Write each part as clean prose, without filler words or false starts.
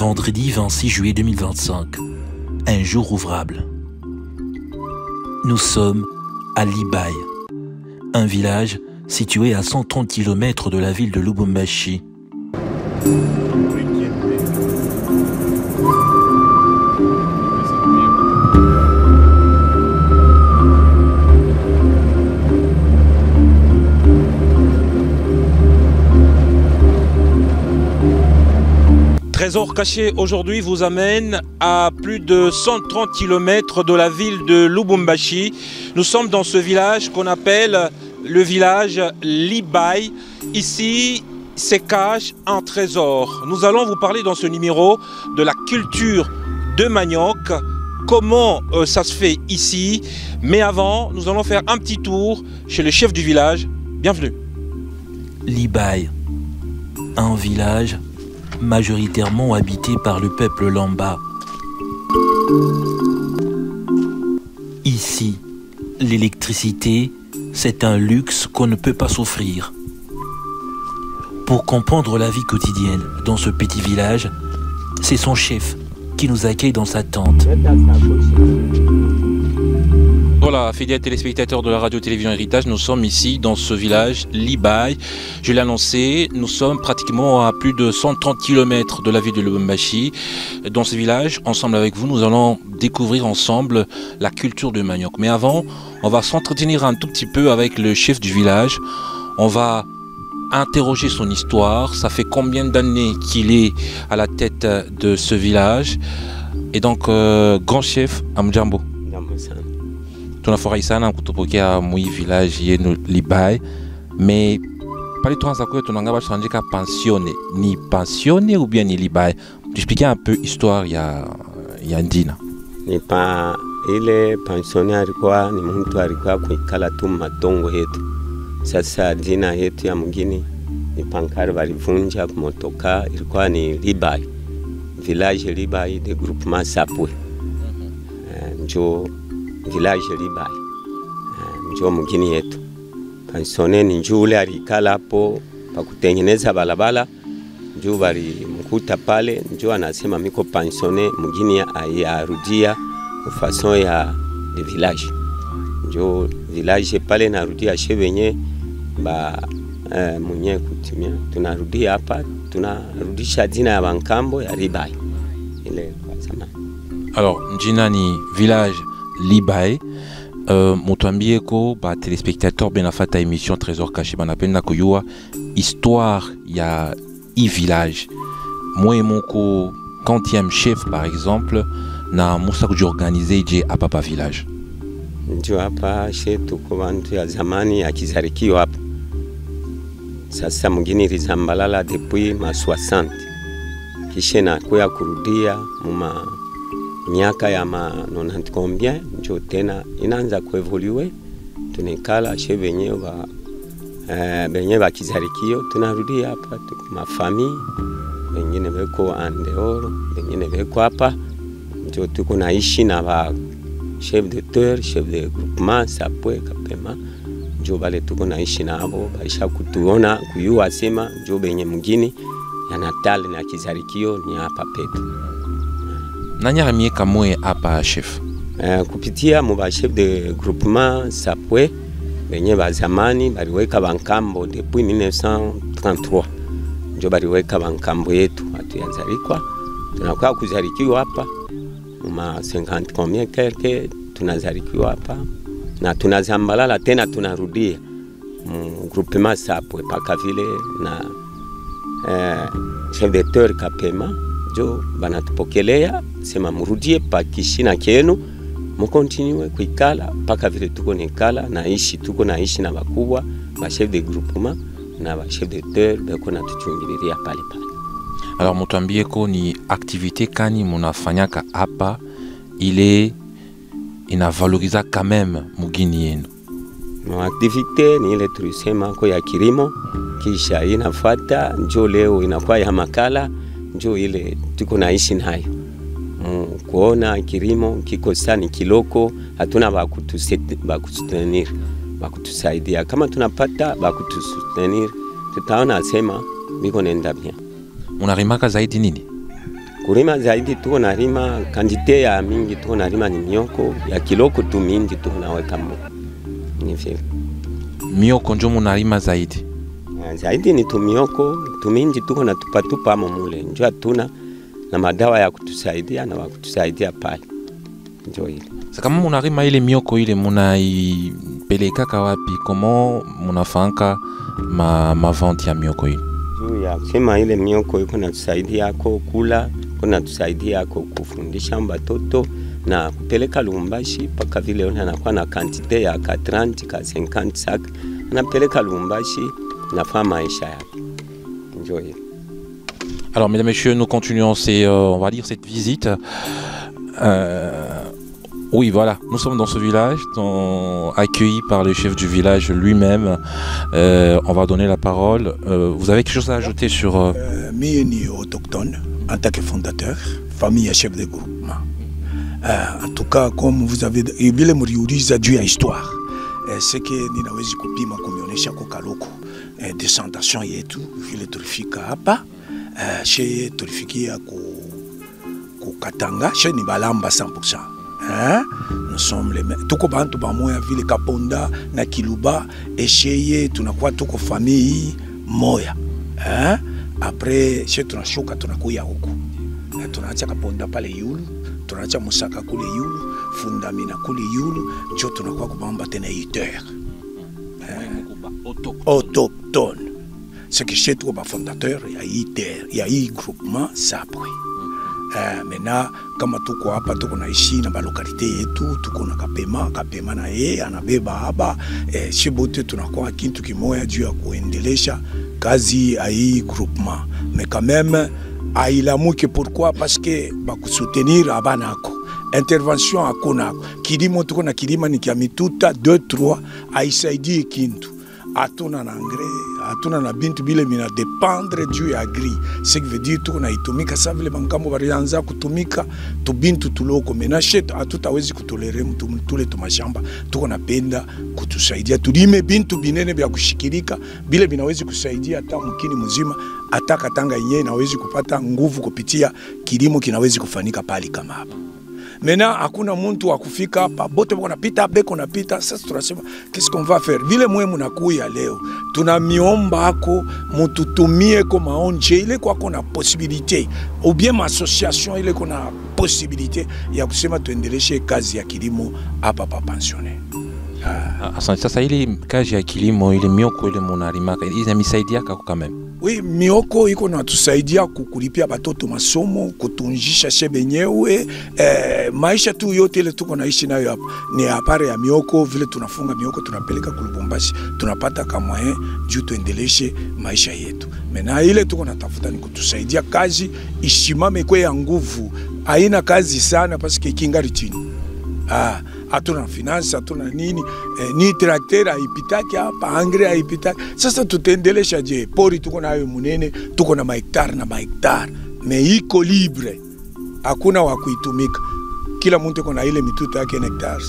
Vendredi 26 juillet 2025, un jour ouvrable. Nous sommes à Libaye, un village situé à 130 km de la ville de Lubumbashi. Trésor caché aujourd'hui vous amène à plus de 130 km de la ville de Lubumbashi. Nous sommes dans ce village qu'on appelle le village Libaye. Ici, se cache un trésor. Nous allons vous parler dans ce numéro de la culture de manioc, comment ça se fait ici. Mais avant, nous allons faire un petit tour chez le chef du village. Bienvenue. Libaye, un village majoritairement habité par le peuple Lamba. Ici, l'électricité, c'est un luxe qu'on ne peut pas s'offrir. Pour comprendre la vie quotidienne dans ce petit village, c'est son chef qui nous accueille dans sa tente. Voilà, fidèles téléspectateurs de la radio-télévision Héritage, nous sommes ici dans ce village Libaye. Je l'ai annoncé, nous sommes pratiquement à plus de 130 km de la ville de Lubumbashi. Dans ce village, ensemble avec vous, nous allons découvrir ensemble la culture du manioc. Mais avant, on va s'entretenir un tout petit peu avec le chef du village. On va interroger son histoire. Ça fait combien d'années qu'il est à la tête de ce village? Et donc, grand chef, Amjambo. Tunafurahi sana kutupokea mwi village yenu Libaye, mais pale tuanza kwetu tunangaba tunaandika pensione. Ni pensione ou bien ni Libaye? Tuexpliquer un peu histoire ya Ndina. Ni pa ile pensione alikuwa ni mtu alikuwa kuikala tu matongo yetu. Sasa jina yetu ya mgini ni pankari walivunja kumotoka, ilikuwa ni Libaye. Village Libaye de groupement Sapwe. Njo village Libaye njo mgini yetu. Pensione ni njule alikala hapo pa kutengeneza balabala, njo bali mkuta pale, njo anasema miko pensione mgini arudia ufason ya de village. Njo village pale narudia shebenye ba mwenye kutimia, tunarudia hapa, tunarudisha jina ya bankambo ya Libaye ile kwa zamani. Alors njina ni village Libaye. Motuambie ko ba téléspectateurs benafata émission Trésor caché banapenda kuyua histoire ya i village. Moi et mon ko 40e chef par exemple na musa kujiorganize je hapa pa village. Ndio hapa shetu kwa bantu ya zamani ya kizarikio hapa. Sasa mgini rizambalala depuis ma 60. Kisha na kuya kurudia muma miaka ya ma 90 combien njo tena inaanza kuevolue, tunekala she benye ba kizarikio tunarudia hapa ma famille wengine beko andeoro wengine beko hapa, njo tuko naishi na ba chef de terre, chef de groupement Sapwe Kapema, njo bale tuko naishi nabo baisha kutuona kuyua sema njo benye mgini ya Natal na kizarikio ni hapa petu. Nani miaka mwe hapa chef? Kupitia mba chef de groupement Sapwe benye ba zamani baliweka bankambo depuis 1933. Njo baliweka bankambo yetu watu yazarikwa. Tunakuwa kuzarikiwa hapa mma 50 combien quelque tunazarikiwa hapa na tunazambalala tena tunarudia groupement Sapwe paka vile na chef de terre Kapema jo banatupokelea sema murudie pa kishina kenu mukontinue kuikala paka vile tuko nikala naishi tuko naishi na bakubwa ba chef de groupement na ba chef de terre beko na tuchungiliria pale pale. Alors mutambie ko ni activité kani munafanyaka hapa ile inavaloriza quand même mugini yenu? No activité ni ile tulisema ko ya kilimo, kisha inafuata njo leo inakuwa ya makala, njo ile tuko naishi nayo. Kuona kilimo kiko sani kiloko, hatuna bakutustenir, bakutusaidia. Kama tunapata bakutustenir, tutaona sema biko nenda bien. Unarimaka zaidi nini? Kurima zaidi tuko na rima kandite ya mingi tuko na rima ni mioko ya kiloko tu mingi tuko naweka mo. Ni vile. Mioko ndio mnalima zaidi. Zaidi ni tumioko, tumingi tuko na tupatupa mule. Njoo hatuna na madawa ya kutusaidia na wakutusaidia pale. Njoo ile. Sasa kama mnalima ile mioko ile mnaipeleka wapi? Comment mnafanka ma vente ya mioko ile? Juu ya sema ile mioko iko natusaidia yako kula, kuna tusaidia yako kufundisha watoto na kupeleka Lubumbashi paka vile ona anakuwa na quantité ya 30 ka 50 sac anapeleka Lubumbashi na fama maisha yake. Enjoy. Alors mesdames et messieurs, nous continuons on va dire cette visite. Oui, voilà, nous sommes dans ce village, accueillis par le chef du village lui-même. On va donner la parole. Vous avez quelque chose à ajouter sur... Mie autochtone, en tant que fondateur, famille et chef de groupement. En tout cas, comme vous avez dit, vile mliuliza juu ya histoire. C'est que ninawezi kupima kumionyesha kwa Kaloko descendation yetu vile tulifika hapa. Sheye tulifikia ku Katanga, sheye ni Balamba 100%. Nous sommes les mêmes. Tuko bantu bamoya vile Kaponda na Kiluba esheye tunakuwa tuko famille moya. Après chez tunashuka tunakuya huko. Tunaacha Kaponda pale Yulu, tunaacha Musaka kule Yulu, Fundamina kule Yulu, njo tunakuwa kubamba tena 8 heures. Autochtone. C'est que chez tuko ba fondateur ya ITER, ya groupement Sapwe. Maintenant kama tuko hapa tuko naishi na balokalite yetu, tuko na Kapema na yeye anabeba haba shibote tunakuwa kintu kimoya juu ya kuendelesha kazi ya hii groupement. Mais quand même ailamuke pourquoi? Parce que bakusoutenir abanako intervention akonako kilimo tuko na kilima ni kia mituta 2-3 aisaidie kintu atuna na engrais atuna na bintu bile mina dépendre juu ya agri, ce qui veut dire tuko na itumika sa vile bangambo barianza kutumika tu bintu tuloko menashet atutawezi kutolere mtu tule tumashamba tuko napenda kutusaidia tulime bintu binene bya kushikirika bile binawezi kusaidia hata mkini mzima hata Katanga yenyewe inawezi kupata nguvu kupitia kilimo kinawezi kufanika pali kama hapa. Maintenant hakuna muntu wa kufika hapa bote bako napita beko napita. Sasa tunasema qu'est-ce qu'on va faire? Vile mwe mnakuya leo tunamiomba ako mututumie kwa maonje ile kwa kuna possibilité ou bien ma association ile kuna possibilité ya kusema tuendeleshe kazi ya kilimo hapa pa pensionnaire. Asante. Sasa ile kazi ya kilimo ile mioko ile munalimaka inamisaidia kako quand même? Oui, mioko iko na tusaidia kukulipia batoto masomo, kutunjisha shebenyewe, maisha tu yote ile tuko naishi nayo hapa. Ni apare ya mioko vile tunafunga mioko tunapeleka Lubumbashi, tunapata kama juu tuendeleshe maisha yetu. Mena ile tuko natafuta ni kutusaidia kazi ishimame kwa ya nguvu. Haina kazi sana paske kingari chini. Hatuna finance, hatuna nini, ni tracteur haipitaki hapa, engrais haipitaki. Sasa tutendelesha je? Pori tuko nayo munene, tuko na mahektar na mahektar, me iko libre, hakuna wa kuitumika. Kila mtu kuna ile mituta yake hectare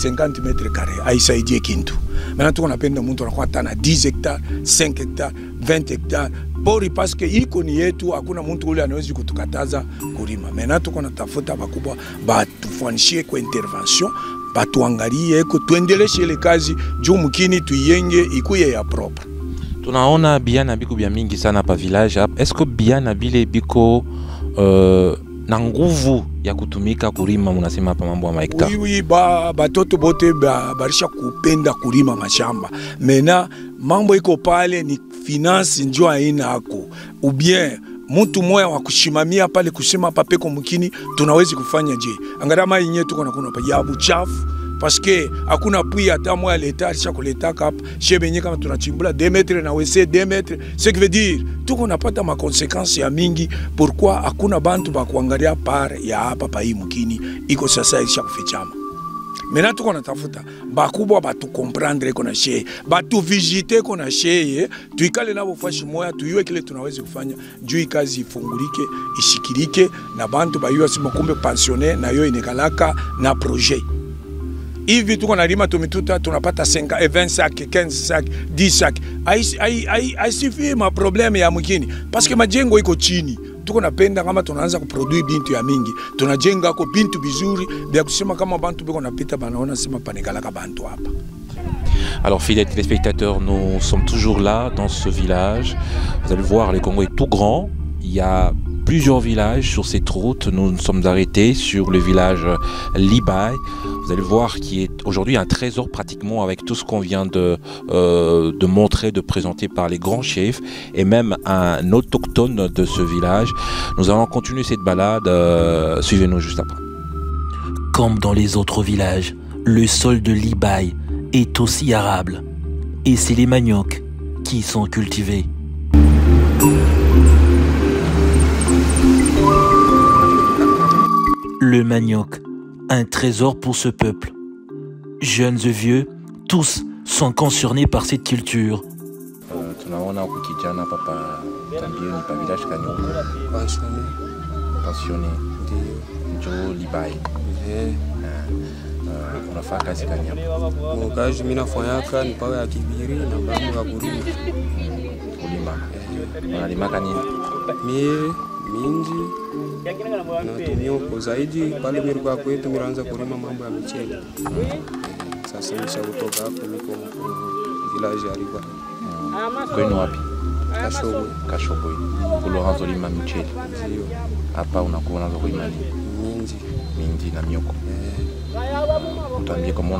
50 metres carrés, aisaidie kintu. Maintenant tuko napenda mtu anakuwa tana 10 hectares, 5 hectares, 20 hectares. Pori paske iko ni yetu, hakuna mtu ule anawezi kutukataza kulima. Maintenant tuko natafuta bakubwa batufanishie kwa intervention, batuangalie eko tuendeleshe ile kazi juu mkini tuiyenge ikuye ya propre. Tunaona biana biko bia mingi sana pa village hapa. Est-ce que biana bile biko na nguvu ya kutumika kulima munasema hapa mambo ya mahektar? Oui, batoto bote barisha kupenda kulima mashamba. Mena mambo iko pale ni finance njoo haina hako. Ou bien mtu moya wa kushimamia pale kusema papeko mkini tunawezi kufanya je? Angarama yenyewe tuko na kuna pa ya buchafu. Parce que hakuna pui hata moya leta alisha kuleta hapa shebenye kama tunachimbula 2 metres na wese 2 metres, ce qui veut dire tuko napata ma conséquences ya mingi. Pourquoi hakuna bantu ba kuangalia par ya hapa pa hii mkini iko sasa alisha kufichama. Maintenant tuko natafuta bakubwa batu comprendre kona sheye, batu visiter kona sheye, tuikale nabo fashi moya tuyue kile tunaweza kufanya juu kazi ifungulike, ishikirike na bantu bayua sima kumbe pensionnaire na yo inekalaka na projet. Hivi tuko na lima tumituta tunapata 5 20 sac 15 sac 10 sac. Ai suffit ma problème ya mkini parce que majengo iko chini. tuko napenda kama tunaanza kuproduce bintu ya mingi, tunajenga ko bintu bizuri bya kusema kama bantu biko napita banaona sema panekalaka bantu hapa. Alors, fidèles téléspectateurs, nous sommes toujours là, dans ce village. Vous allez voir, le Congo est tout grand. Il y a plusieurs villages sur cette route. Nous nous sommes arrêtés sur le village Libai. Vous allez voir qui est aujourd'hui un trésor pratiquement avec tout ce qu'on vient de montrer, de présenter par les grands chefs et même un autochtone de ce village. Nous allons continuer cette balade. Suivez-nous juste après. Comme dans les autres villages, le sol de Libai est aussi arable. Et c'est les maniocs qui sont cultivés. Le manioc, un trésor pour ce peuple. Jeunes et vieux, tous sont concernés par cette culture. Tunaona huku kijana papa tambie ni pa village Kanyoko. Passionné. Ndio Libai. Unafanya kazi gani hapa? Kazi mimi nafanyaka ni pawe ya kibiri na mambo ya kulima. Kulima. Unalima nini? Mie minji na tumioko zaidi pale mirikuwa kwetu miraanza kulima mambo ya michele. Sasa nisha kutoka hapo niko village ya Libai. Kwenu wapi? Kashogwe. Kashogwe. Kuloranzo lima michele. Ndio. Hapa unakuwa unaanza kulima nini? Minji na mioko. Utambie kama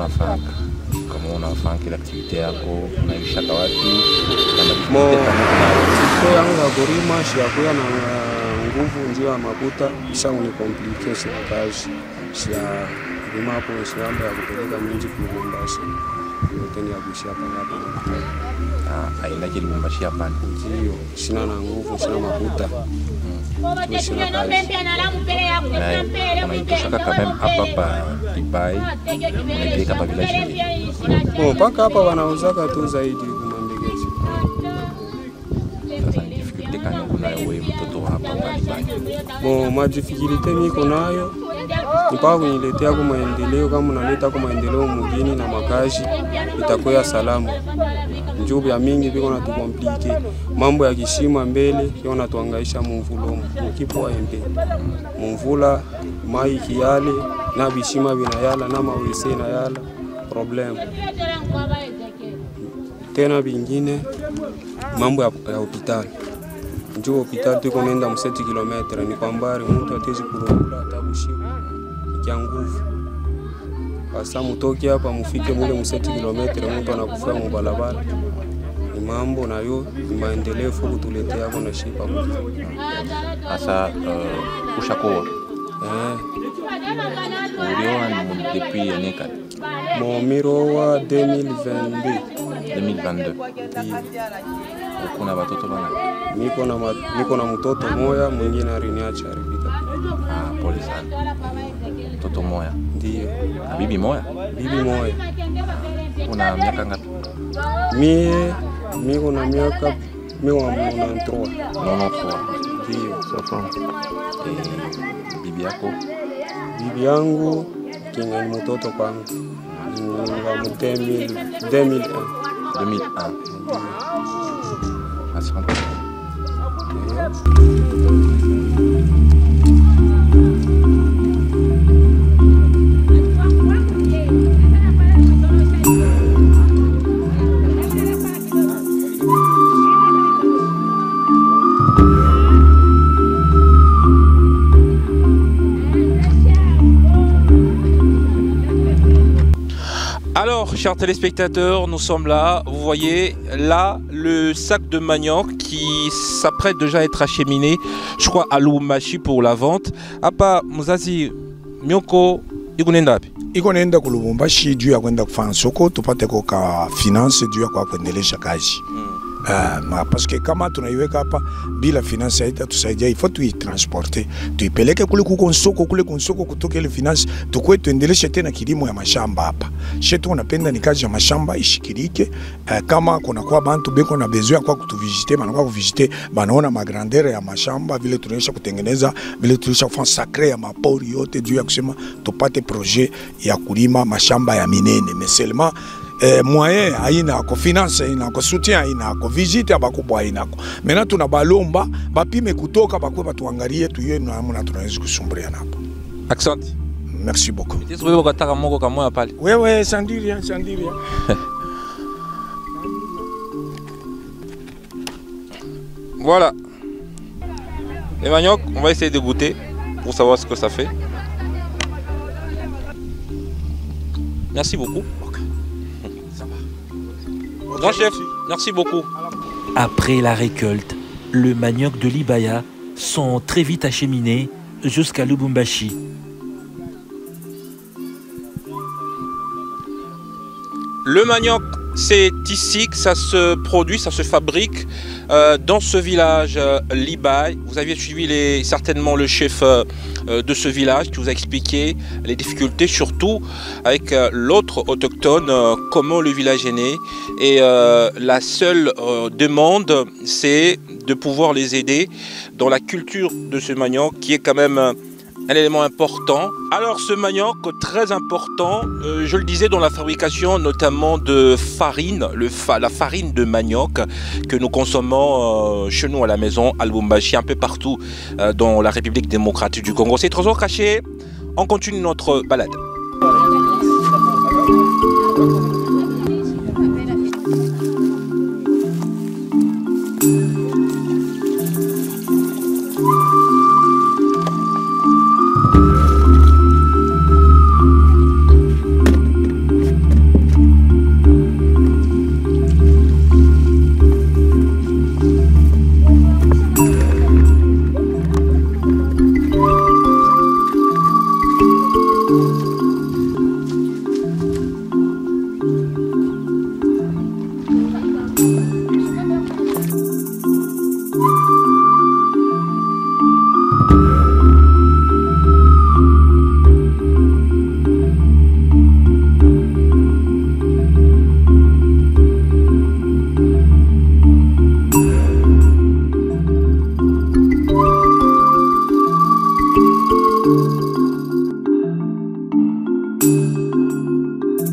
unafanya kila activité yako, unaishaka wapi? Siko yangu ya kulima shiakuya na nguvu ndio ya makuta kisha ni complication kazi. Shia kulima hapo shamba ya kupeleka minji Lubumbashi. Yote ni ya kushia hapa. Aina je Lubumbashi hapa? Ndio, sina na nguvu, sina makuta. Unaitoshaka quand même hapa pa Libai, unaipeleka pa village. Mpaka hapa wanauzaka tu zaidi kumambegezi. Sasa ni difficulté gani unayo wewe mtoto hapa pa Libai? Madifficulté niko nayo mpaka kuniletea kwa maendeleo, kama unaleta kwa maendeleo mjini na makazi itakuwa salama. Njobi ya mingi biko na tukomplike mambo ya kishima mbele kio na tuangaisha mumvulo mkipo embe mumvula mai kiale na bishima binayala na mawese na yala problem tena bingine mambo ya hospitali. Njoo hospitali tuko nenda 7 km ni kwa mbali, mtu atezi kulungula atabushima kwa nguvu. Basa mutoki hapa mufike mule 7 km mtu anakufa mu balabala. Ni mambo nayo ni maendeleo fuku tuletea hapo na shipa. Sasa ushakuwa ulioa ni depuis année kali? Mon miroa 2022. 2022. Uko na watoto bana? Niko na mtoto moya, mwingine aliniacha alipita. Pole sana. Mtoto moya? Ndio. Na bibi moya? Bibi moya. Una miaka ngapi? Mimi na miaka 93. Ndio. Bibi yako? Bibi yangu kinga ni mtoto kwangu. Ni 2001. 2001. Asante. Alors, chers téléspectateurs, nous sommes là. Vous voyez là le sac de manioc qui s'apprête déjà à être acheminé, je crois, à Lubumbashi pour la vente. Apa Muzazi Mioko ikunenda api? Ikunenda ku Lubumbashi juu ya kwenda kufanya soko tupate kwa finance juu ya kwa kuendelesha kazi. Parce que kama tunaiweka hapa bila finance haitatusaidia, il faut tuitransporter tuipeleke kule kukonsoko kutoka ile finance tukwe tuendeleshe tena kilimo ya mashamba hapa. Shetu unapenda ni kazi ya mashamba ishikirike. Kama kuna kwa bantu beko na besoin kwa kutuvisiter bana kwa kuvisiter banaona magrandeur ya mashamba vile tunaisha kutengeneza vile tunaisha kufanya sacré ya mapori yote juu ya kusema tupate projet ya kulima mashamba ya minene. Mais seulement moyen ainako, finance ainako, soutien ainako, visite abakubwa ainako. Maintenant tunabalomba bapime kutoka bakwe batuangalie tuye namna tunaweza kusumburia napo. Accent. Merci beaucoup. Ouais, sans dire rien, sans dire rien. Voilà. Les maniocs, on va essayer de goûter pour savoir ce que ça fait. Merci beaucoup. Grand chef, merci beaucoup. Après la récolte, le manioc de l'Ibaya sont très vite acheminés jusqu'à Lubumbashi. Le manioc, c'est ici que ça se produit, ça se fabrique dans ce village Libaye. Vous aviez suivi certainement le chef de ce village qui vous a expliqué les difficultés, surtout avec l'autre autochtone, comment le village est né. Et la seule demande, c'est de pouvoir les aider dans la culture de ce manioc qui est quand même un élément important. Alors ce manioc, très important, je le disais, dans la fabrication notamment de farine, la farine de manioc que nous consommons chez nous à la maison, à Lubumbashi, un peu partout dans la République démocratique du Congo. C'est Trésor caché, on continue notre balade.